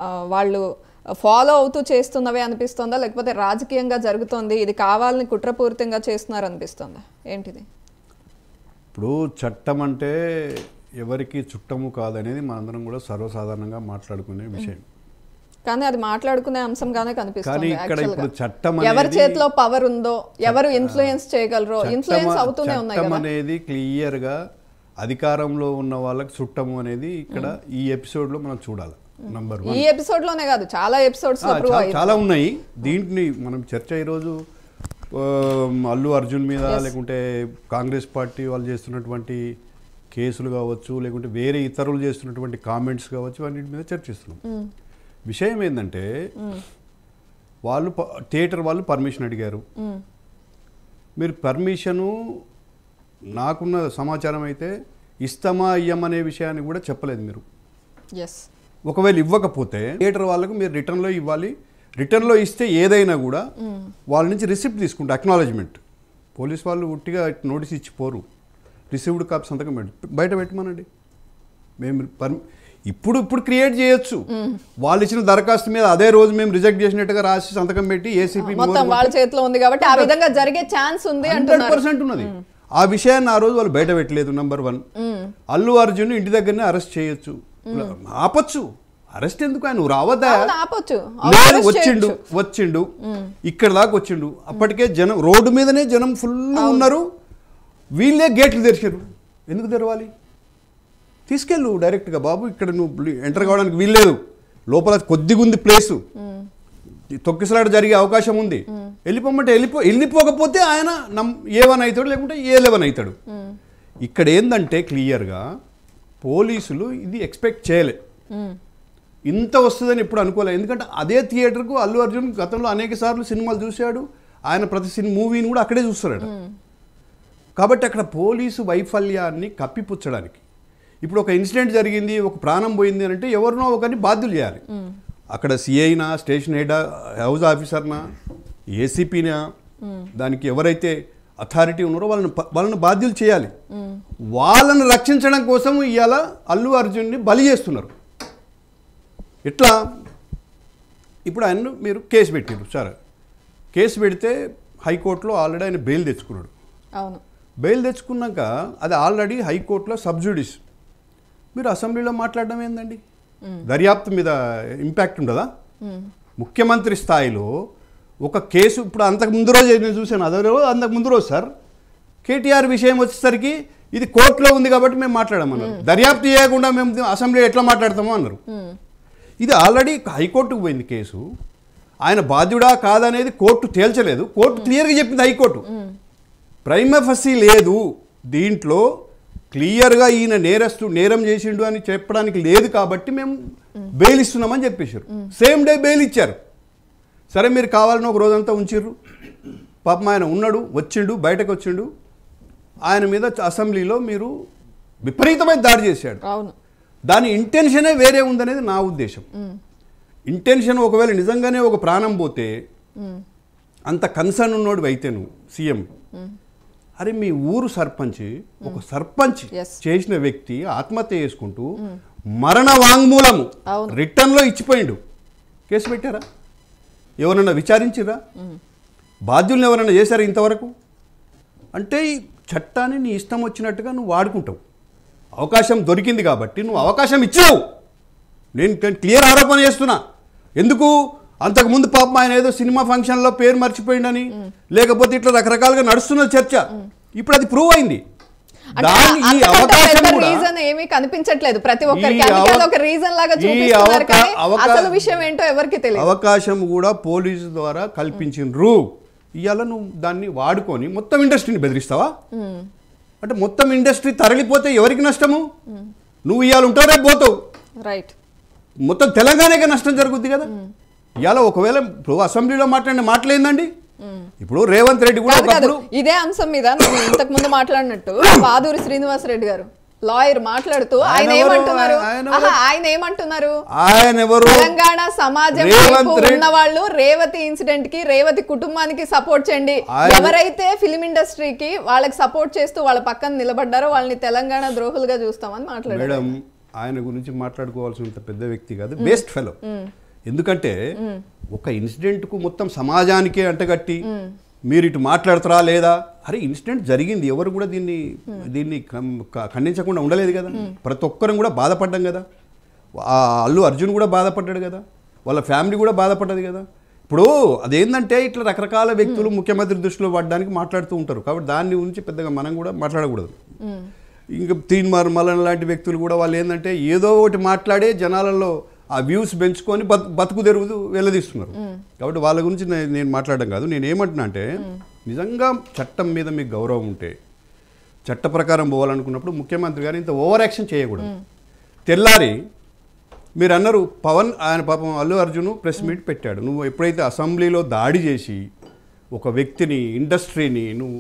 వాళ్ళు ఫాలో అవుతూ చేస్తున్నవే అనిపిస్తుందా లేకపోతే రాజకీయంగా జరుగుతోంది ఇది కావాలని కుట్రపూరితంగా చేస్తున్నారు అనిపిస్తుందా ఏంటిది? ఇప్పుడు చట్టం అంటే ఎవరికి చుట్టము కాదనేది మనందరం కూడా సర్వసాధారణంగా మాట్లాడుకునే విషయం. కానీ అది మాట్లాడుకునే అంశంగానే కనిపిస్తుంది. ఇక్కడ ఇప్పుడు చట్టం ఎవరి చేతిలో పవర్ ఉందో, ఎవరు ఇన్ఫ్లుయెన్స్ చేయగలరో, ఇన్ఫ్లుయెన్స్ అవుతూనే ఉన్నాయి కదా. చట్టం అనేది క్లియర్ గా అధికారంలో ఉన్న వాళ్ళకి చుట్టము అనేది ఇక్కడ ఈ ఎపిసోడ్ లో మనం చూడాలి. నంబర్ 1 ఈ ఎపిసోడ్ లోనే కాదు చాలా ఎపిసోడ్స్ లో ప్రూవ్ అయ్యింది. చాలా ఉన్నాయి. దీంట్లో మనం చర్చ ఈరోజు అల్లు అర్జున్ మీద లేకుంటే కాంగ్రెస్ పార్టీ వాళ్ళు చేస్తున్నటువంటి కేసులు కావచ్చు లేకుంటే వేరే ఇతరులు చేస్తున్నటువంటి కామెంట్స్ కావచ్చు అన్నిటి మీద చర్చిస్తున్నాం. విషయం ఏంటంటే వాళ్ళు థియేటర్ వాళ్ళు పర్మిషన్ అడిగారు. మీరు పర్మిషను నాకున్న సమాచారం అయితే ఇస్తామా ఇయ్యమనే విషయాన్ని కూడా చెప్పలేదు మీరు. ఒకవేళ ఇవ్వకపోతే థియేటర్ వాళ్ళకు మీరు రిటర్న్లో ఇవ్వాలి. రిటర్న్లో ఇస్తే ఏదైనా కూడా వాళ్ళ నుంచి రిసిప్ట్ తీసుకుంటే అక్నాలెడ్జ్మెంట్. పోలీస్ వాళ్ళు ఉట్టిగా నోటీస్ ఇచ్చిపోరు. రిసీవ్డ్ కాపీ సంతకం బయట పెట్టమనండి. మేము ఇప్పుడు క్రియేట్ చేయొచ్చు. వాళ్ళు ఇచ్చిన దరఖాస్తు మీద అదే రోజు మేము రిజెక్ట్ చేసినట్టుగా రాసి సంతకం పెట్టి ఏసీపీ వాళ్ళ చేతిలో ఉంది కాబట్టి ఆ విధంగా జరిగే ఛాన్స్ ఉంది. 100% ఉన్నది. ఆ విషయాన్ని ఆ రోజు వాళ్ళు బయట పెట్టలేదు. నంబర్ 1 అల్లు అర్జున్ ఇంటి దగ్గరనే అరెస్ట్ చేయొచ్చు, ఆపచ్చు. అరెస్ట్ ఎందుకు? ఆయన నువ్వు రావద్దా? వచ్చిండు ఇక్కడ దాకా వచ్చిండు. అప్పటికే జనం రోడ్డు మీదనే జనం ఫుల్ ఉన్నారు. వీళ్ళే గేట్లు తెరిచారు. ఎందుకు తెరవాలి? తీసుకెళ్ళు డైరెక్ట్గా. బాబు ఇక్కడ నువ్వు ఎంటర్ కావడానికి వీల్లేదు, లోపల కొద్దిగా ఉంది ప్లేసు, తొక్కిసలాట జరిగే అవకాశం ఉంది, వెళ్ళిపోమంటే వెళ్ళిపోకపోతే ఆయన A1 అవుతాడు లేకుంటే A11 అవుతాడు. ఇక్కడ ఏంటంటే క్లియర్గా పోలీసులు ఇది ఎక్స్పెక్ట్ చేయలే, ఇంత వస్తుందని ఎప్పుడు అనుకోలేదు. ఎందుకంటే అదే థియేటర్కు అల్లు అర్జున్ గతంలో అనేక సార్లు సినిమాలు చూశాడు. ఆయన ప్రతి మూవీని కూడా అక్కడే చూస్తాడు. కాబట్టి అక్కడ పోలీసు వైఫల్యాన్ని కప్పిపుచ్చడానికి ఇప్పుడు ఒక ఇన్సిడెంట్ జరిగింది, ఒక ప్రాణం పోయింది అని అంటే ఎవరినో ఒకరిని బాధ్యులు చేయాలి. అక్కడ సిఐనా, స్టేషన్ హెడా, హౌస్ ఆఫీసర్నా, ఏసీపీనా, దానికి ఎవరైతే అథారిటీ ఉన్నారో వాళ్ళని బాధ్యులు చేయాలి. వాళ్ళని రక్షించడం కోసం ఇవాళ అల్లు అర్జున్ని బలి చేస్తున్నారు. ఎట్లా? ఇప్పుడు ఆయన మీరు కేసు పెట్టారు. సరే, కేసు పెడితే హైకోర్టులో ఆల్రెడీ ఆయన బెయిల్ తెచ్చుకున్నాడు. అవును, బెయిల్ తెచ్చుకున్నాక అది ఆల్రెడీ హైకోర్టులో సబ్జుడిస్. మీరు అసెంబ్లీలో మాట్లాడడం ఏందండి? దర్యాప్తు మీద ఇంపాక్ట్ ఉండదా? ముఖ్యమంత్రి స్థాయిలో ఒక కేసు ఇప్పుడు అంతకు ముందు రోజు నేను చూశాను. అదే రోజు అంతకు ముందు రోజు సార్ కేటీఆర్ విషయం వచ్చేసరికి ఇది కోర్టులో ఉంది కాబట్టి మేము మాట్లాడమన్నారు. దర్యాప్తు చేయకుండా మేము అసెంబ్లీ ఎట్లా మాట్లాడతామో అన్నారు. ఇది ఆల్రెడీ హైకోర్టుకు పోయింది కేసు. ఆయన బాధ్యుడా కాదనేది కోర్టు తేల్చలేదు. కోర్టు క్లియర్గా చెప్పింది హైకోర్టు. ప్రైమా ఫసీ లేదు దీంట్లో, క్లియర్గా ఈయన నేరం చేసిండు అని చెప్పడానికి లేదు కాబట్టి మేము బెయిల్ ఇస్తున్నామని చెప్పేశారు. సేమ్ డే బెయిల్ ఇచ్చారు. సరే, మీరు కావాలని ఒక రోజంతా ఉంచిర్రు. పాపం ఆయన ఉన్నాడు, వచ్చిండు, బయటకు వచ్చిండు. ఆయన మీద అసెంబ్లీలో మీరు విపరీతమైన దాడి చేశాడు. దాని ఇంటెన్షనే వేరే ఉందనేది నా ఉద్దేశం. ఇంటెన్షన్ ఒకవేళ నిజంగానే ఒక ప్రాణం పోతే అంత కన్సర్న్ ఉన్నోడు అయితే నువ్వు సీఎం, అరే మీ ఊరు సర్పంచ్, ఒక సర్పంచ్ చేసిన వ్యక్తి ఆత్మహత్య చేసుకుంటూ మరణ వాంగ్మూలము రిటర్న్లో ఇచ్చిపోయిండు. కేసు పెట్టారా? ఎవరన్నా విచారించిరా? బాధ్యులను ఎవరన్నా చేశారా ఇంతవరకు? అంటే ఈ చట్టాన్ని నీ ఇష్టం వచ్చినట్టుగా నువ్వు వాడుకుంటావు. అవకాశం దొరికింది కాబట్టి నువ్వు అవకాశం ఇచ్చావు. నేను క్లియర్ ఆరోపణ చేస్తున్నా. ఎందుకు? అంతకుముందు పాపం ఆయన ఏదో సినిమా ఫంక్షన్లో పేరు మర్చిపోయిండని, లేకపోతే ఇట్లా రకరకాలుగా నడుస్తున్న చర్చ. ఇప్పుడు అది ప్రూవ్ అయింది. అవకాశం కూడా పోలీసు ద్వారా కల్పించిండ్రు. ఇవాళ నువ్వు దాన్ని వాడుకొని మొత్తం ఇండస్ట్రీని బెదిరిస్తావా? అంటే మొత్తం ఇండస్ట్రీ తరలిపోతే ఎవరికి నష్టము? నువ్వు ఇవాళ ఉంటావు, రేపు పోతావు. రైట్, మొత్తం తెలంగాణకే నష్టం జరుగుద్ది కదా. ఇవాళ ఒకవేళ ఇప్పుడు అసెంబ్లీలో మాట్లాడిన మాటలేందండి? ఇప్పుడు రేవంత్ రెడ్డి కూడా ఇదే అంశం మీద ఇంతకు ముందు మాట్లాడినట్టు పాదూరి శ్రీనివాసరెడ్డి గారు లాయర్ మాట్లాడుతూ ఆయన ఏమంటున్నారు? తెలంగాణ సమాజం ఉన్న వాళ్ళు రేవతి ఇన్సిడెంట్ కి, రేవతి కుటుంబానికి సపోర్ట్ చేయండి. ఎవరైతే ఫిలిం ఇండస్ట్రీకి వాళ్ళకి సపోర్ట్ చేస్తూ వాళ్ళ పక్కన నిలబడ్డారో వాళ్ళని తెలంగాణ ద్రోహులుగా చూస్తామని మాట్లాడారు. ఆయన గురించి మాట్లాడుకోవాల్సినంత పెద్ద వ్యక్తి కాదు, బెస్ట్ ఫెలో. ఎందుకంటే ఒక ఇన్సిడెంట్కు మొత్తం సమాజానికే అంటగట్టి మీరు ఇటు మాట్లాడతారా లేదా, అరే ఇన్సిడెంట్ జరిగింది, ఎవరు కూడా దీన్ని ఖండించకుండా ఉండలేదు కదా, ప్రతి ఒక్కరం కూడా బాధపడ్డాం కదా, అల్లు అర్జున్ కూడా బాధపడ్డాడు కదా, వాళ్ళ ఫ్యామిలీ కూడా బాధపడ్డది కదా. ఇప్పుడు అదేంటంటే ఇట్లా రకరకాల వ్యక్తులు ముఖ్యమంత్రి దృష్టిలో పడడానికి మాట్లాడుతూ ఉంటారు, కాబట్టి దాని గురించి పెద్దగా మనం కూడా మాట్లాడకూడదు. ఇంకా తీన్మార్ మల్లన్ లాంటి వ్యక్తులు కూడా వాళ్ళు ఏంటంటే ఏదో ఒకటి మాట్లాడే జనాలలో ఆ వ్యూస్ పెంచుకొని బతుకు తెరువు వెళ్ళదీస్తున్నారు. కాబట్టి వాళ్ళ గురించి నేను మాట్లాడడం కాదు. నేను ఏమంటున్నా అంటే నిజంగా చట్టం మీద మీకు గౌరవం ఉంటే చట్ట ప్రకారం పోవాలనుకున్నప్పుడు ముఖ్యమంత్రి గారు ఇంత ఓవర్ యాక్షన్ చేయకూడదు. తెల్లారి మీరు అన్నారు పవన్, ఆయన పాపం అల్లు అర్జున్ ప్రెస్ మీట్ పెట్టాడు. నువ్వు ఎప్పుడైతే అసెంబ్లీలో దాడి చేసి ఒక వ్యక్తిని, ఇండస్ట్రీని నువ్వు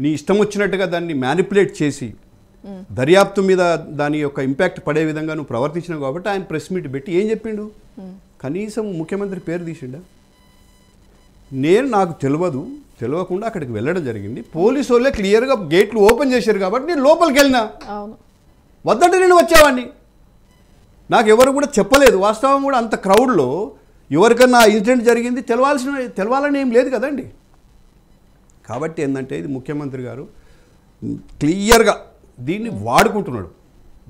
నీ ఇష్టం వచ్చినట్టుగా దాన్ని మ్యానిపులేట్ చేసి దర్యాప్తు మీద దాని యొక్క ఇంపాక్ట్ పడే విధంగా నువ్వు ప్రవర్తించినావు కాబట్టి ఆయన ప్రెస్ మీట్ పెట్టి ఏం చెప్పిండు? కనీసం ముఖ్యమంత్రి పేరు తీసిండా? నాకు తెలియకుండా అక్కడికి వెళ్ళడం జరిగింది. పోలీసు వాళ్ళే క్లియర్గా గేట్లు ఓపెన్ చేశారు కాబట్టి నేను లోపలికి వెళ్ళినా, వద్దంటే నేను వచ్చేవాడిని. నాకు ఎవరు కూడా చెప్పలేదు. వాస్తవం కూడా అంత క్రౌడ్లో ఎవరికన్నా ఇన్సిడెంట్ జరిగింది తెలవాలని ఏం లేదు కదండి. కాబట్టి ఏంటంటే ఇది ముఖ్యమంత్రి గారు క్లియర్గా దీన్ని వాడుకుంటున్నాడు,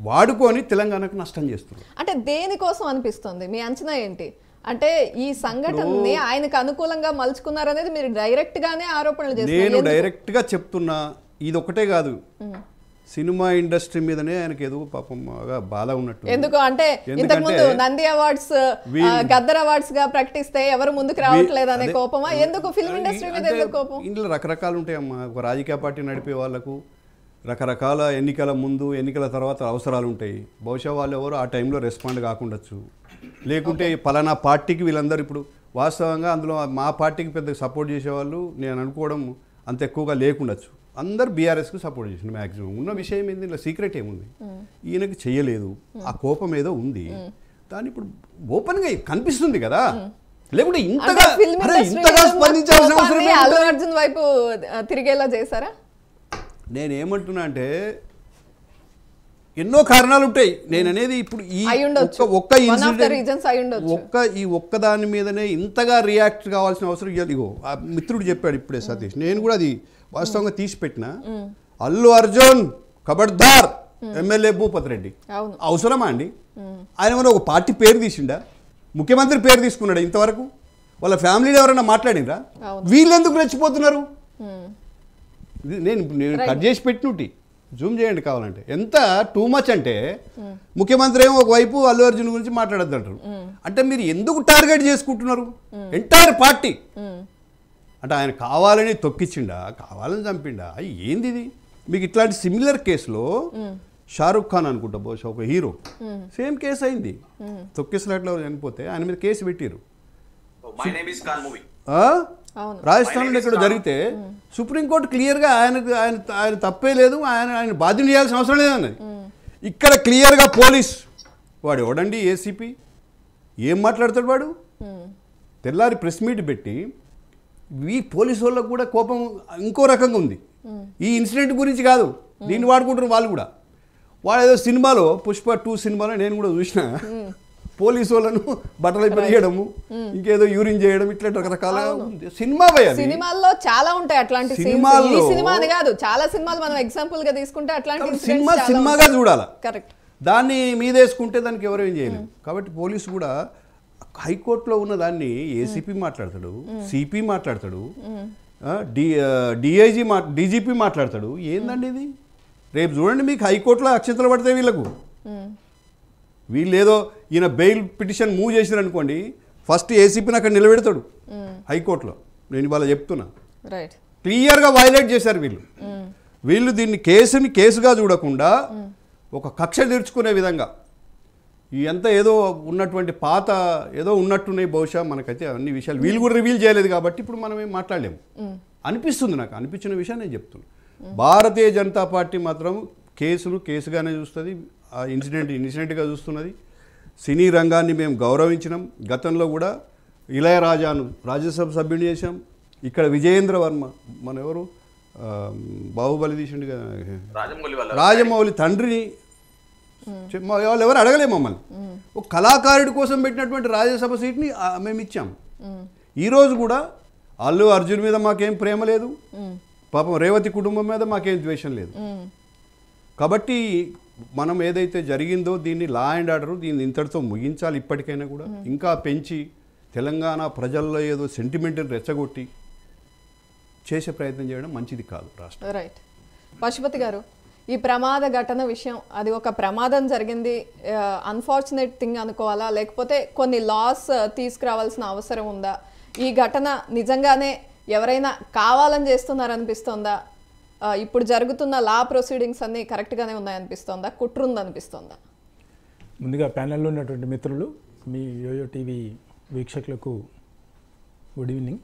వాడుకొని తెలంగాణకు నష్టం చేస్తున్నాడు. అంటే దేనికోసం అనిపిస్తుంది? మీ అంచనా ఏంటి? అంటే ఈ సంఘటనని ఆయనకు అనుకూలంగా మలుచుకున్నారనేది మీరు డైరెక్ట్ గానే ఆరోపణలు చేస్తున్నారు. నేను డైరెక్ట్ గా చెప్తున్నా, ఇది ఒకటే కాదు, సినిమా ఇండస్ట్రీ మీదనే ఆయనకి ఏదో పాపం బాధ ఉన్నట్టు. ఎందుకు అంటే ఇంతకు ముందు నంది అవార్డ్స్, గద్దర్ అవార్డ్స్ గా ప్రకటిస్తే ఎవరు ముందుకు రావట్లేదు అనే కోపమా? ఎందుకు ఫిల్మ్ ఇండస్ట్రీ మీద ఎందుకు కోపం? ఇందులో రకరకాలు ఉంటాయమ్మా. ఒక రాజకీయ పార్టీ నడిపే వాళ్ళకు రకరకాల ఎన్నికల ముందు, ఎన్నికల తర్వాత అవసరాలు ఉంటాయి. బహుశా వాళ్ళు ఎవరు ఆ టైంలో రెస్పాండ్ కాకుండొచ్చు, లేకుంటే పలానా పార్టీకి వీళ్ళందరూ ఇప్పుడు వాస్తవంగా అందులో మా పార్టీకి పెద్ద సపోర్ట్ చేసేవాళ్ళు నేను అనుకోవడం అంత ఎక్కువగా లేకుండొచ్చు. అందరు బీఆర్ఎస్కు సపోర్ట్ చేసిండు మ్యాక్సిమం. ఉన్న విషయం ఏంది, ఇలా సీక్రెట్ ఏముంది, ఈయనకి చేయలేదు, ఆ కోపం ఏదో ఉంది, దాన్ని ఇప్పుడు ఓపెన్గా కనిపిస్తుంది కదా. లేకుంటే ఇంతగా స్పందించాల్సిన అవసరం అల్లు అర్జున్ వైపు తిరిగేలా చేశారా? నేనేమంటున్నా అంటే ఎన్నో కారణాలు ఉంటాయి. నేను అనేది ఇప్పుడు ఈ ఒక్క దాని మీదనే ఇంతగా రియాక్ట్ కావాల్సిన అవసరం ఇగో ఆ మిత్రుడు చెప్పాడు ఇప్పుడే సతీష్, నేను కూడా అది వాస్తవంగా తీసి పెట్టిన. అల్లు అర్జున్ ఖబర్దార్ ఎమ్మెల్యే భూపతి రెడ్డి అవసరమా అండి? ఆయన ఏమైనా ఒక పార్టీ పేరు తీసిండా? ముఖ్యమంత్రి పేరు తీసుకున్నాడు ఇంతవరకు? వాళ్ళ ఫ్యామిలీలో ఎవరైనా మాట్లాడినరా? వీళ్ళు ఎందుకు రెచ్చిపోతున్నారు? నేను కట్ చేసి పెట్టినట్టు జూమ్ చేయండి కావాలంటే. ఎంత టూ మచ్ అంటే ముఖ్యమంత్రి ఏమో ఒకవైపు అల్లు అర్జున్ గురించి మాట్లాడద్దు అంటారు. అంటే మీరు ఎందుకు టార్గెట్ చేసుకుంటున్నారు ఎంటైర్ పార్టీ? అంటే ఆయన కావాలని తొక్కిచ్చిండా, కావాలని చంపిండా, ఏంది ఇది? మీకు ఇట్లాంటి సిమిలర్ కేసులో షారుఖ్ ఖాన్ అనుకుంటా బహుశా ఒక హీరో సేమ్ కేసు అయింది. తొక్కిసలాట్లో చనిపోతే ఆయన మీద కేసు పెట్టారు. రాజస్థాన్లో ఇక్కడ జరిగితే సుప్రీంకోర్టు క్లియర్గా ఆయన తప్పే లేదు, ఆయన బాధ్యత చేయాల్సిన అవసరం లేదన్నది. ఇక్కడ క్లియర్గా పోలీస్ వాడు ఎవడండి ఏసీపీ ఏం మాట్లాడతాడు వాడు? తెల్లారి ప్రెస్ మీట్ పెట్టి ఈ పోలీసు వాళ్ళకు కూడా కోపం ఇంకో రకంగా ఉంది. ఈ ఇన్సిడెంట్ గురించి కాదు, దీన్ని వాడుకుంటారు వాళ్ళు కూడా. వాడు ఏదో సినిమాలో పుష్ప 2 సినిమాలో నేను కూడా చూసిన, పోలీసు వాళ్ళను బట్టలు పెరిగడము, ఇంకేదో యూరిన్ చేయడం, ఇట్లా రకరకాల సినిమా. సినిమాల్లో చాలా ఉంటాయి అట్లాంటి సినిమాలు. సినిమాని కాదు, చాలా సినిమాలు మనం ఎగ్జాంపుల్ గా తీసుకుంటే అట్లాంటి సినిమాగా చూడాలి. కరెక్ట్. దాన్ని మీదేసుకుంటే దానికి ఎవరు ఏం చేయలేము. కాబట్టి పోలీసు కూడా హైకోర్టులో ఉన్న దాన్ని ఏసీపీ మాట్లాడతాడు, సిపి మాట్లాడతాడు, డీజీపీ మాట్లాడతాడు. ఏందండి ఇది? రేపు చూడండి మీకు హైకోర్టులో అక్షంతలు పడతాయి వీళ్ళకు. వీళ్ళు ఏదో ఈయన బెయిల్ పిటిషన్ మూవ్ చేసినారు అనుకోండి, ఫస్ట్ ఏసీపీని అక్కడ నిలబెడతాడు హైకోర్టులో. నేను ఇవాళ చెప్తున్నా, క్లియర్గా వైలేట్ చేశారు వీళ్ళు దీన్ని కేసుగా చూడకుండా ఒక కక్ష తీర్చుకునే విధంగా ఇదంతా ఏదో ఉన్నటువంటి పాత ఏదో ఉన్నట్టున్నాయి. బహుశా మనకైతే అన్ని విషయాలు వీళ్ళు కూడా రివీల్ చేయలేదు కాబట్టి ఇప్పుడు మనం ఏం మాట్లాడలేము అనిపిస్తుంది. నాకు అనిపించిన విషయం నేను చెప్తున్నాను. భారతీయ జనతా పార్టీ మాత్రం కేసుగానే చూస్తుంది, ఆ ఇన్సిడెంట్గా చూస్తున్నది. సినీ రంగాన్ని మేము గౌరవించినాం. గతంలో కూడా ఇళయరాజాను రాజ్యసభ సభ్యుని చేశాం. ఇక్కడ విజయేంద్ర వర్మ మన ఎవరు బాహుబలి తీసిండు కదా, రాజమౌళి తండ్రిని వాళ్ళు ఎవరు అడగలే మమ్మల్ని. ఒక కళాకారుడి కోసం పెట్టినటువంటి రాజ్యసభ సీట్ని మేము ఇచ్చాం. ఈరోజు కూడా అల్లు అర్జున్ మీద మాకేం ప్రేమ లేదు, పాపం రేవతి కుటుంబం మీద మాకేం ద్వేషం లేదు. కాబట్టి మనం ఏదైతే జరిగిందో దీన్ని లా అండ్ ఆర్డర్ దీన్ని ఇంతటితో ముగించాలి. ఇప్పటికైనా కూడా ఇంకా పెంచి తెలంగాణ ప్రజల్లో ఏదో సెంటిమెంట్ని రెచ్చగొట్టి చేసే ప్రయత్నం చేయడం మంచిది కాదు రాష్ట్రం. రైట్. పశుపతి గారు, ఈ ప్రమాద ఘటన విషయం, అది ఒక ప్రమాదం జరిగింది, అన్ఫార్చునేట్ థింగ్ అనుకోవాలా, లేకపోతే కొన్ని లాస్ తీసుకురావాల్సిన అవసరం ఉందా? ఈ ఘటన నిజంగానే ఎవరైనా కావాలని చేస్తున్నారనిపిస్తోందా? ఇప్పుడు జరుగుతున్న లా ప్రొసీడింగ్స్ అన్నీ కరెక్ట్గానే ఉన్నాయనిపిస్తోందా, కుట్రుందనిపిస్తోందా? ముందుగా ప్యానెల్లో ఉన్నటువంటి మిత్రులు, మీ యోయో టీవీ వీక్షకులకు గుడ్ ఈవినింగ్.